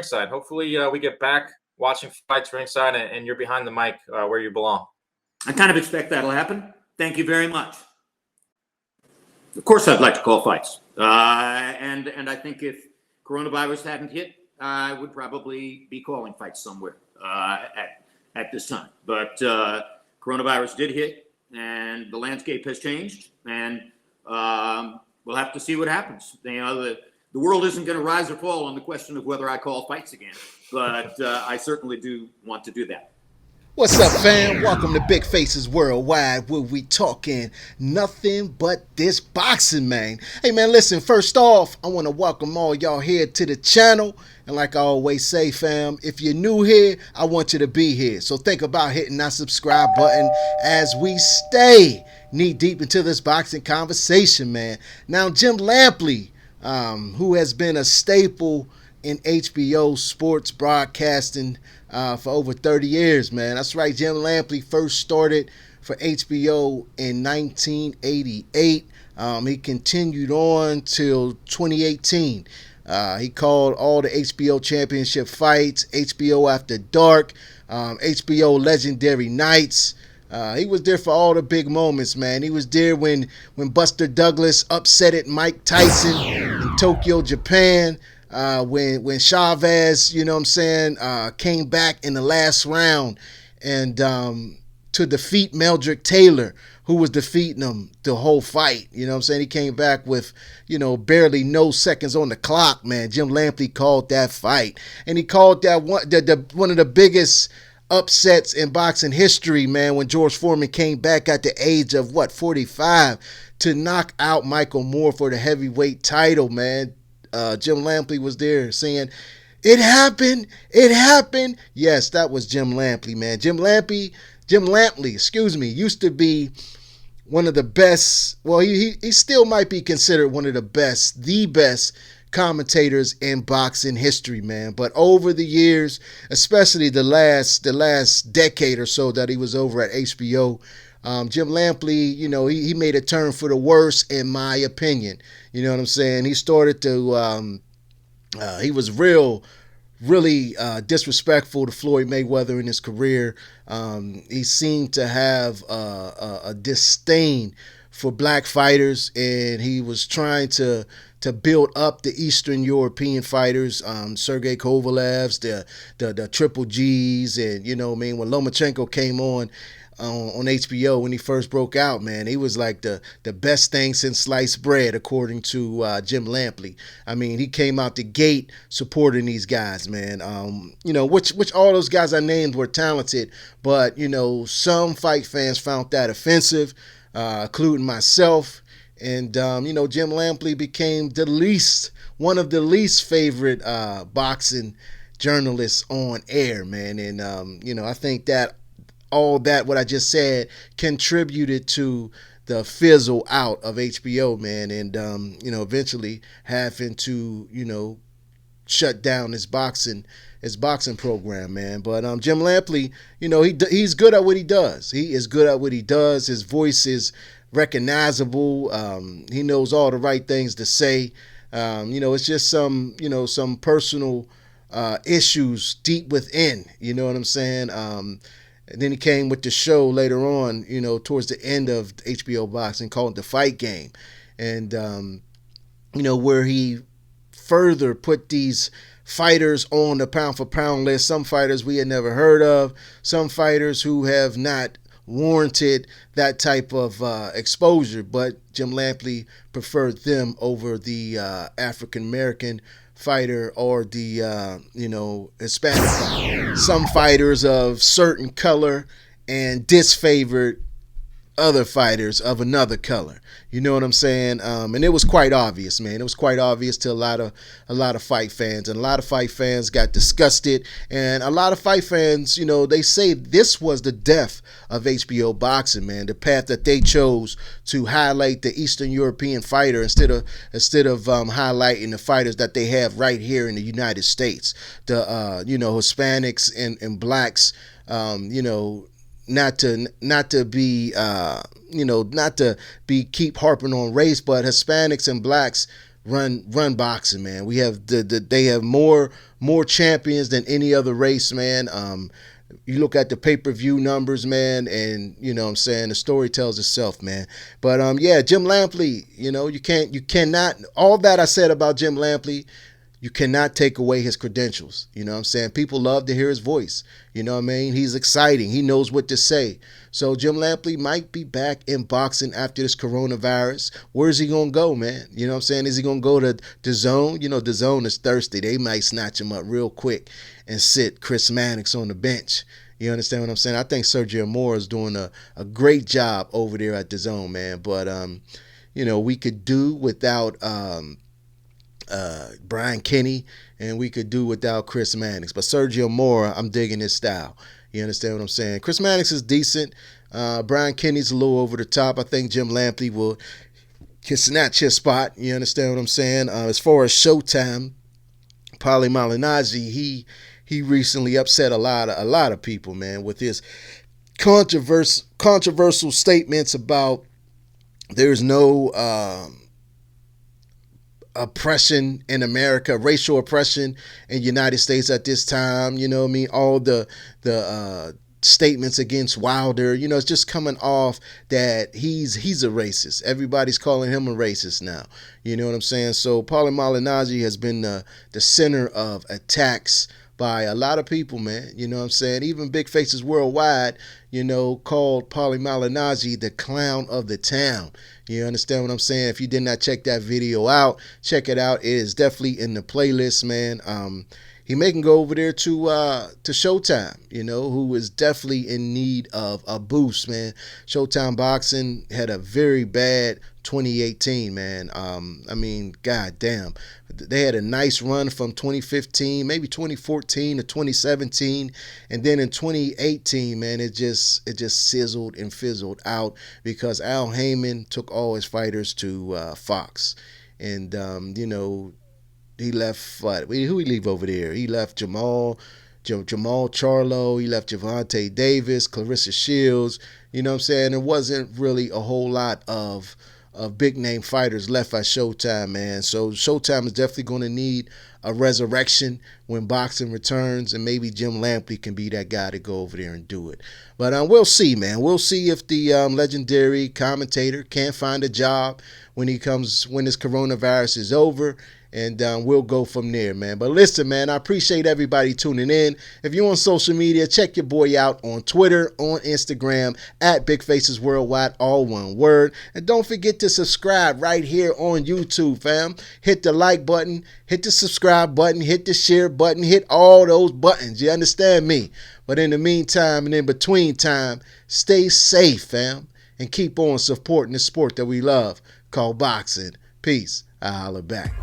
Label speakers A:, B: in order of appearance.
A: ringside. Hopefully, we get back watching fights ringside, and you're behind the mic where you belong.
B: I kind of expect that'll happen. Thank you very much. Of course, I'd like to call fights, and I think if coronavirus hadn't hit, I would probably be calling fights somewhere at this time. But coronavirus did hit, and the landscape has changed, and we'll have to see what happens. The world isn't going to rise or fall on the question of whether I call fights again, but I certainly do want to do that.
C: What's up, fam? Welcome to Big Faces Worldwide, where we talking nothing but this boxing, man. Hey, man, listen, first off, I want to welcome all y'all here to the channel. And like I always say, fam, if you're new here, I want you to be here. So think about hitting that subscribe button as we stay knee deep into this boxing conversation, man. Now, Jim Lampley, who has been a staple in HBO sports broadcasting for over 30 years, man. That's right, Jim Lampley first started for HBO in 1988. He continued on till 2018. He called all the HBO championship fights, HBO After Dark, HBO Legendary Nights. He was there for all the big moments, man. He was there when Buster Douglas upsetted Mike Tyson in Tokyo, Japan. When Chavez, you know what I'm saying, came back in the last round and to defeat Meldrick Taylor, who was defeating him the whole fight. You know what I'm saying? He came back with, barely no seconds on the clock, man. Jim Lampley called that fight. And he called that one of the biggest upsets in boxing history, man, when George Foreman came back at the age of, 45 to knock out Michael Moore for the heavyweight title, man. Jim Lampley was there saying, it happened. Yes, that was Jim Lampley, man. Jim Lampley, used to be one of the best. Well, he still might be considered one of the best commentators in boxing history, man. But over the years, especially the last decade or so that he was over at HBO, Jim Lampley, he made a turn for the worse, in my opinion. You know what I'm saying? He started to, he was really disrespectful to Floyd Mayweather in his career. He seemed to have a disdain for black fighters, and he was trying to build up the Eastern European fighters, Sergey Kovalev's, the Triple G's, and when Lomachenko came on HBO when he first broke out, man, he was like the best thing since sliced bread, according to Jim Lampley. I mean, he came out the gate supporting these guys, man. Which all those guys I named were talented, but some fight fans found that offensive, including myself. And Jim Lampley became one of the least favorite boxing journalists on air, man. And I think that all that what I just said contributed to the fizzle out of HBO, man, and eventually having to shut down his boxing program, man. But Jim Lampley, he's good at what he does. He is good at what he does. His voice is recognizable. He knows all the right things to say. It's just some personal issues deep within. You know what I'm saying? And then he came with the show later on, towards the end of HBO boxing, called The Fight Game. And, where he further put these fighters on the pound for pound list. Some fighters we had never heard of. Some fighters who have not warranted that type of exposure. But Jim Lampley preferred them over the African-American fighter or the Hispanic fighter. Some fighters of certain color and disfavored other fighters of another color. You know what I'm saying? And it was quite obvious, man. It was quite obvious to a lot of fight fans, and a lot of fight fans got disgusted. And a lot of fight fans, they say this was the death of HBO boxing, man. The path that they chose to highlight the Eastern European fighter instead of highlighting the fighters that they have right here in the United States. The Hispanics and blacks, not to be keep harping on race, but Hispanics and blacks run boxing, man. We have they have more champions than any other race, man. You look at the pay-per-view numbers, man, and you know what I'm saying, the story tells itself, man. But yeah, Jim Lampley, you know, you cannot, all that I said about Jim Lampley, you cannot take away his credentials. You know what I'm saying? People love to hear his voice. You know what I mean? He's exciting. He knows what to say. So Jim Lampley might be back in boxing after this coronavirus. Where's he going to go, man? You know what I'm saying? Is he going to go to DAZN? You know, DAZN is thirsty. They might snatch him up real quick and sit Chris Mannix on the bench. You understand what I'm saying? I think Sergio Mora is doing a great job over there at DAZN, man. But, you know, we could do without Brian Kenny, and we could do without Chris Mannix. But Sergio Mora, I'm digging his style. You understand what I'm saying? Chris Mannix is decent. Brian Kenny's a little over the top. I think Jim Lampley can snatch his spot. You understand what I'm saying? As far as Showtime, Paulie Malignaggi, he recently upset a lot of people, man, with his controversial statements about there's no oppression in America, racial oppression in the United States at this time. You know what I mean? All the statements against Wilder, you know, it's just coming off that he's a racist. Everybody's calling him a racist now. You know what I'm saying? So Paulie Malignaggi has been the center of attacks by a lot of people, man. You know what I'm saying? Even big faces worldwide, you know, called Paulie Malignaggi the clown of the town. You understand what I'm saying? If you did not check that video out, check it out. It is definitely in the playlist, man. He may can go over there to Showtime, you know, who is definitely in need of a boost, man. Showtime Boxing had a very bad 2018, man. I mean, goddamn. They had a nice run from 2015, maybe 2014 to 2017, and then in 2018, man, it just sizzled and fizzled out because Al Heyman took all his fighters to Fox, and you know, he left who he leave over there? He left Jamal Charlo, he left Javante Davis, Clarissa Shields. You know what I'm saying? There wasn't really a whole lot of big name fighters left at Showtime, man. So Showtime is definitely going to need a resurrection when boxing returns, and maybe Jim Lampley can be that guy to go over there and do it. But we'll see, man. We'll see if the legendary commentator can't find a job when this coronavirus is over. And we'll go from there, man. But listen, man, I appreciate everybody tuning in. If you're on social media, check your boy out on Twitter, on Instagram, at Big Faces Worldwide, all one word. And don't forget to subscribe right here on YouTube, fam. Hit the like button, hit the subscribe button, hit the share button, hit all those buttons. You understand me? But in the meantime and in between time, stay safe, fam. And keep on supporting the sport that we love called boxing. Peace. I'll holler back.